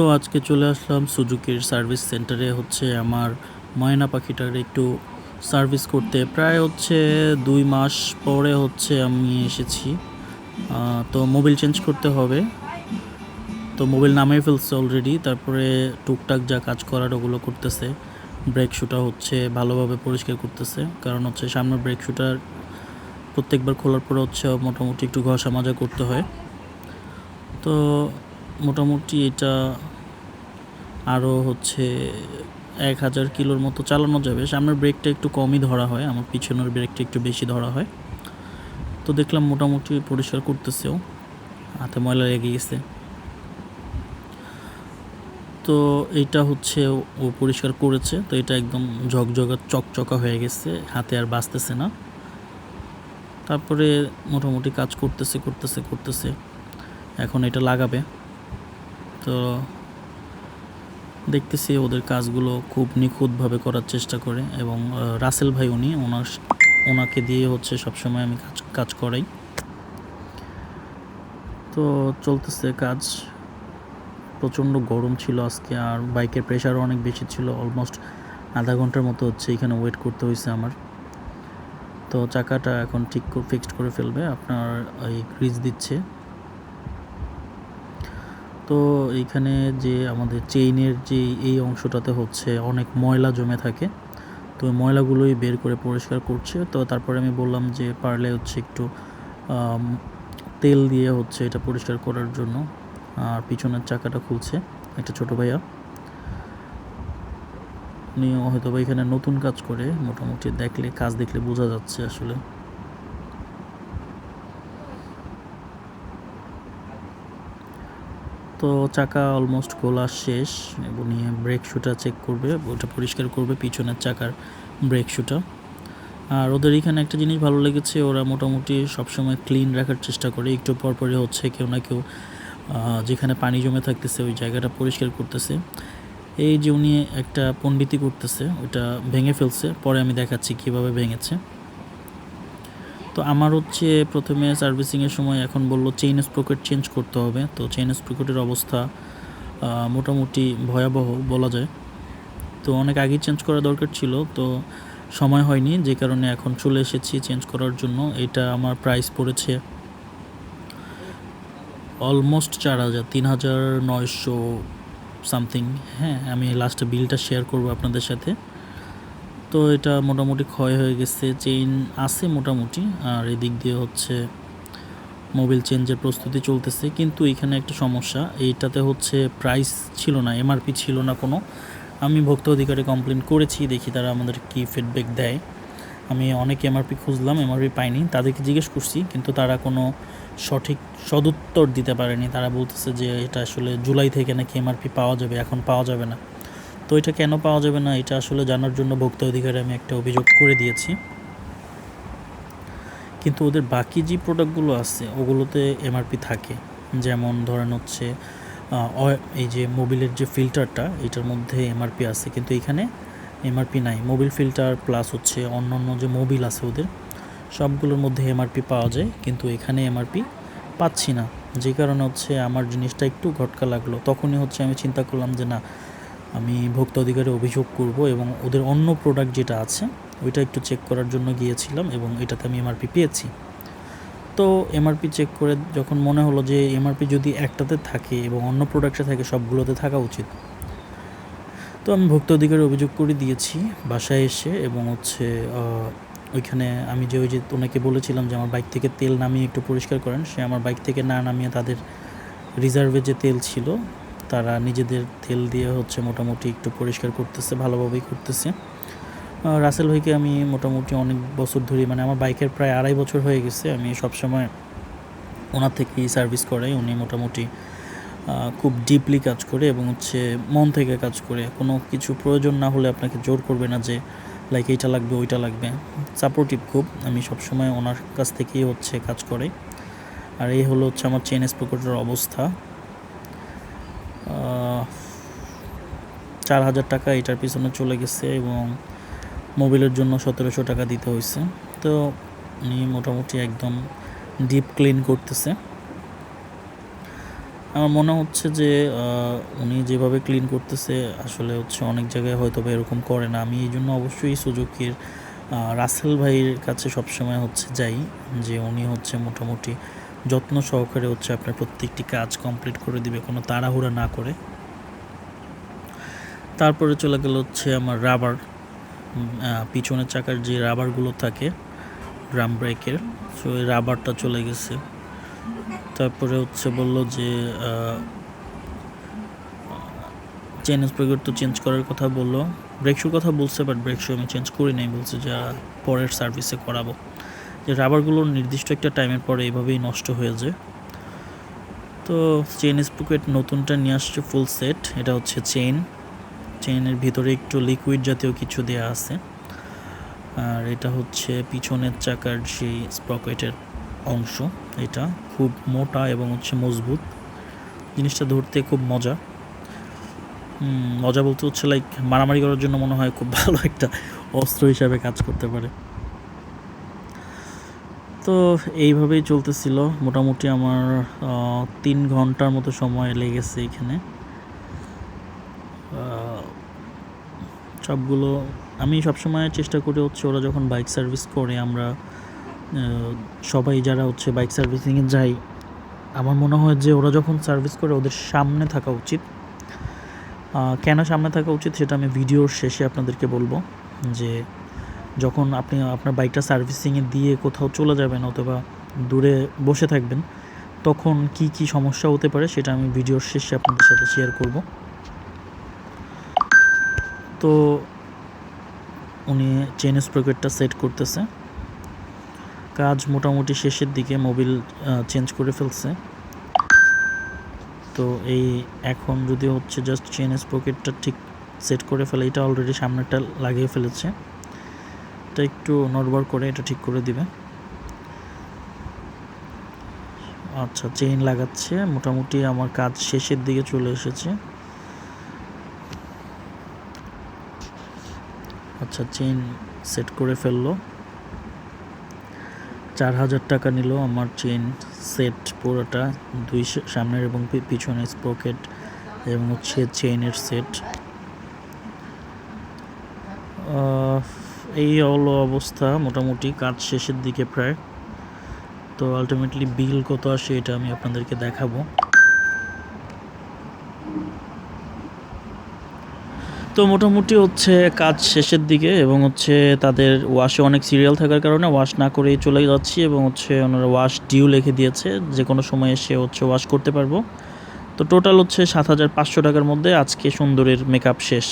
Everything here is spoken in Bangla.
তো আজকে চলে আসলাম সুজুকির সার্ভিস সেন্টারে আমার ময়না পাখিটার একটু সার্ভিস করতে। প্রায় 2 মাস পরে আমি এসেছি। তো মোবিল চেঞ্জ করতে হবে। তো মোবিল নামিয়ে ফেলছে অলরেডি, তারপরে টুকটাক যা কাজ করার ওগুলো করতেছে। ব্রেক শুটা ভালোভাবে পরিষ্কার করতেছে, কারণ সামনের ব্রেক শুটার প্রত্যেকবার খোলার পরে মোটামুটি একটু ঘষা মাজা করতে হয়। তো মোটামুটি এটা আরও 1000 কিলোর মতো চালানো যাবে। সামনের ব্রেকটা একটু কমই ধরা হয়, আমার পিছনের ব্রেকটা একটু বেশি ধরা হয়। তো দেখলাম মোটামুটি পরিষ্কার করতেছেও, হাতে ময়লা লেগে গেছে। তো এইটা ও পরিষ্কার করেছে, তো এটা একদম ঝকঝকা চকচকা হয়ে গেছে, হাতে আর বাঁচতেছে না। তারপরে মোটামুটি কাজ করতেছে এখন এটা লাগাবে। তো দেখতেছি ওদের কাজগুলো খুব নিখুঁতভাবে করার চেষ্টা করে, এবং রাসেল ভাই ওনাকে দিয়ে সবসময় আমি কাজ করাই। তো চলতেছে কাজ। প্রচণ্ড গরম ছিল আজকে, আর বাইকের প্রেশারও অনেক বেশি ছিল। অলমোস্ট আধা ঘন্টার মতো এখানে ওয়েট করতে হয়েছে আমার। তো চাকাটা এখন ফিক্সড করে ফেলবে, আপনার এই গ্রিজ দিচ্ছে। তো এইখানে যে আমাদের চেইনের যে এই অংশটাতে অনেক ময়লা জমে থাকে, তো ওই ময়লাগুলোই বের করে পরিষ্কার করছে। তো তারপরে আমি বললাম যে পারলে একটু তেল দিয়ে এটা পরিষ্কার করার জন্য। আর পিছনের চাকাটা খুলছে একটা ছোট ভাইয়া, উনি হয়তো বা এখানে নতুন কাজ করে। মোটামুটি কাজ দেখলে বোঝা যাচ্ছে আসলে। তো চাকা অলমোস্ট খোলা শেষ, এবং ব্রেক শুটা চেক করবে, ওটা পরিষ্কার করবে পিছনের চাকার ব্রেক শুটা। আর ওদের এখানে একটা জিনিস ভালো লেগেছে, ওরা মোটামুটি সবসময় ক্লিন রাখার চেষ্টা করে। একটু পরপরই কেউ না কেউ যেখানে পানি জমে থাকতেছে ওই জায়গাটা পরিষ্কার করতেছে। এই যে উনি একটা পণ্ডিতি করতেছে, ওটা ভেঙে ফেলছে, পরে আমি দেখাচ্ছি কীভাবে ভেঙেছে। তো আমার প্রথমে সার্ভিসিংয়ের সময় এখন বললো চেইন স্প্রকেট চেঞ্জ করতে হবে। তো চেইন স্প্রকেটের অবস্থা মোটামুটি ভয়াবহ বলা যায়। তো অনেক আগেই চেঞ্জ করা দরকার ছিল, তো সময় হয়নি, যে কারণে এখন চলে এসেছি চেঞ্জ করার জন্য। এটা আমার প্রাইস পড়েছে অলমোস্ট 4000, 3900 সামথিং। হ্যাঁ, আমি লাস্টে বিলটা শেয়ার করব আপনাদের সাথে। তো এটা মোটামুটি ক্ষয় হয়ে গেছে, চেইন আছে মোটামুটি। আর এদিক দিয়ে মোবিল চেঞ্জের প্রস্তুতি চলতেছে। কিন্তু এখানে একটা সমস্যা, এইটাতে প্রাইস ছিল না, এমআরপি ছিল না কোনো। আমি ভোক্তা অধিকারে কমপ্লেন করেছি, দেখি তারা আমাদের কি ফিডব্যাক দেয়। আমি অনেক এমআরপি খুঁজলাম, এমআরপি পাইনি। তাদেরকে জিজ্ঞেস করছি, কিন্তু তারা কোনো সঠিক সদুত্তর দিতে পারেনি। তারা বলতেছে যে এটা আসলে জুলাই থেকে নাকি এমআরপি পাওয়া যাবে, এখন পাওয়া যাবে না। তো এটা কেন পাওয়া যাবে না, এটা আসলে জানার জন্য ভোক্তা অধিকারে আমি একটা অভিযোগ করে দিয়েছি। কিন্তু ওদের বাকি যে প্রোডাক্টগুলো আছে ওগুলোতে এমআরপি থাকে। যেমন ধরেন এই যে মোবিলের যে ফিল্টারটা, এটার মধ্যে এমআরপি আছে, কিন্তু এখানে এমআরপি নাই। মোবিল ফিল্টার প্লাস অন্যান্য যে মোবিল আছে ওদের সবগুলোর মধ্যে এমআরপি পাওয়া যায়, কিন্তু এখানে এমআরপি পাচ্ছি না। যে কারণে আমার জিনিসটা একটু ঘটকা লাগলো। তখনই আমি চিন্তা করলাম যে না, আমি ভোক্তা অধিকারে অভিযোগ করব, এবং ওদের অন্য প্রোডাক্ট যেটা আছে ওইটা একটু চেক করার জন্য গিয়েছিলাম, এবং এটাতে আমি এমআরপি পেয়েছি। তো এমআরপি চেক করে যখন মনে হলো যে এমআরপি যদি একটাতে থাকে এবং অন্য প্রোডাক্টে থাকে, সবগুলোতে থাকা উচিত। তো আমি ভোক্তা অধিকারে অভিযোগ করে দিয়েছি বাসায় এসে, এবং ওইখানে আমি যে ওনাকে বলেছিলাম যে আমার বাইক থেকে তেল নামিয়ে একটু পরিষ্কার করেন, সে আমার বাইক থেকে না নামিয়ে তাদের রিজার্ভে যে তেল ছিল তারা নিজেদের তেল দিয়ে মোটামুটি একটু পরিষ্কার করতেছে, ভালোভাবেই করতেছে। রাসেল ভাইকে আমি মোটামুটি অনেক বছর ধরে, মানে আমার বাইকের প্রায় 2.5 বছর হয়ে গেছে, আমি সবসময় ওনার থেকেই সার্ভিস করাই। উনি মোটামুটি খুব ডিপলি কাজ করে, এবং মন থেকে কাজ করে। কোনো কিছু প্রয়োজন না হলে আপনাকে জোর করবে না যে লাইক এইটা লাগবে ওইটা লাগবে। সাপোর্টিভ খুব, আমি সবসময় ওনার কাছ থেকেই কাজ করাই। আর এই হলো আমার চেইন স্প্রকেটের অবস্থা। 4000 টাকা এটার পিছনে চলে গেছে, এবং মোবিলের জন্য 1700 টাকা দিতে হয়েছে। তো উনি মোটামুটি একদম ডিপ ক্লিন করতেছে। আমার মনে হচ্ছে যে উনি যেভাবে ক্লিন করতেছে আসলে হচ্ছে অনেক জায়গায় হয়তো বা এরকম করে না। আমি এই জন্য অবশ্যই সুজুকির রাসেল ভাইয়ের কাছে সবসময় হচ্ছে যাই, যে উনি হচ্ছে মোটামুটি যত্ন সহকারে হচ্ছে আপনার প্রত্যেকটি কাজ কমপ্লিট করে দিবে কোনো তাড়াহুড়া না করে। তারপরে চলে গেল হচ্ছে আমার রাবার, পিছনের চাকার যে রাবারগুলো থাকে ড্রাম ব্রেকের, সো এই রাবারটা চলে গেছে। তারপরে হচ্ছে বললো যে চেন স্প্রেগার তো চেঞ্জ করার কথা বললো, ব্রেক শুর কথা বলছে, বাট ব্রেক শু আমি চেঞ্জ করি নাই, বলছে যে পরের সার্ভিসে করাবো। যে রাবারগুলো নির্দিষ্ট একটা টাইমের পরে এইভাবেই নষ্ট হয়ে যায়। তো চেন স্প্রোকেট নতুনটা নিয়ে আসছে ফুল সেট। এটা হচ্ছে চেইনের ভিতরে একটু লিকুইড জাতীয় কিছু দেওয়া আছে, আর এটা হচ্ছে পিছনের চাকার সেই স্প্রকেটের অংশ। এটা খুব মোটা এবং হচ্ছে মজবুত, জিনিসটা ধরতে খুব মজা বলতে হচ্ছে লাইক মারামারি করার জন্য মনে হয় খুব ভালো একটা অস্ত্র হিসাবে কাজ করতে পারে। তো এইভাবেই চলতেছিল মোটামুটি আমার 3 ঘন্টার মতো সময় লেগেছে এখানে। সবগুলো আমি সবসময় চেষ্টা করি হচ্ছে ওরা যখন বাইক সার্ভিস করে, আমরা সবাই যারা হচ্ছে বাইক সার্ভিসিংয়ে যাই, আমার মনে হয় যে ওরা যখন সার্ভিস করে ওদের সামনে থাকা উচিত। কেন সামনে থাকা উচিত সেটা আমি ভিডিওর শেষে আপনাদেরকে বলবো, যে যখন আপনি আপনার বাইকটা সার্ভিসিংয়ে দিয়ে কোথাও চলে যাবেন অথবা দূরে বসে থাকবেন, তখন কি কি সমস্যা হতে পারে সেটা আমি ভিডিওর শেষে আপনাদের সাথে শেয়ার করব। তো উনি চেন স্প্রকেটটা সেট করতেছে, কাজ মোটামুটি শেষের দিকে, মোবিল চেঞ্জ করে ফেলছে। তো এই এখন যদি হচ্ছে জাস্ট চেন স্প্রকেটটা ঠিক সেট করে ফেলে, এটা অলরেডি সামনেরটা লাগিয়ে ফেলেছে, এটা একটু নড়বড় করে এটা ঠিক করে দিবে। আচ্ছা, চেইন লাগাচ্ছে, মোটামুটি আমার কাজ শেষের দিকে চলে এসেছে। আচ্ছা, চেইন সেট করে ফেললো। 4000 টাকা নিল আমার চেইন সেট পুরোটা, দুই সামনের এবং পিছনের স্প্রকেট এবং হচ্ছে চেইনের সেট। এই হলো অবস্থা, মোটামুটি কাজ শেষের দিকে প্রায়। তো আলটিমেটলি বিল কত আসে এটা আমি আপনাদেরকে দেখাবো। তো মোটামুটি হচ্ছে কাজ শেষের দিকে, এবং হচ্ছে তাদের ওয়াশে অনেক সিরিয়াল থাকার কারণে ওয়াশ না করেই চলে যাচ্ছি, এবং হচ্ছে ওনারা ওয়াশ ডিউ লিখে দিয়েছে, যে কোনো সময় এসে হচ্ছে ওয়াশ করতে পারবো। তো টোটাল হচ্ছে 7500 টাকার মধ্যে আজকে সুন্দরের মেকআপ শেষ।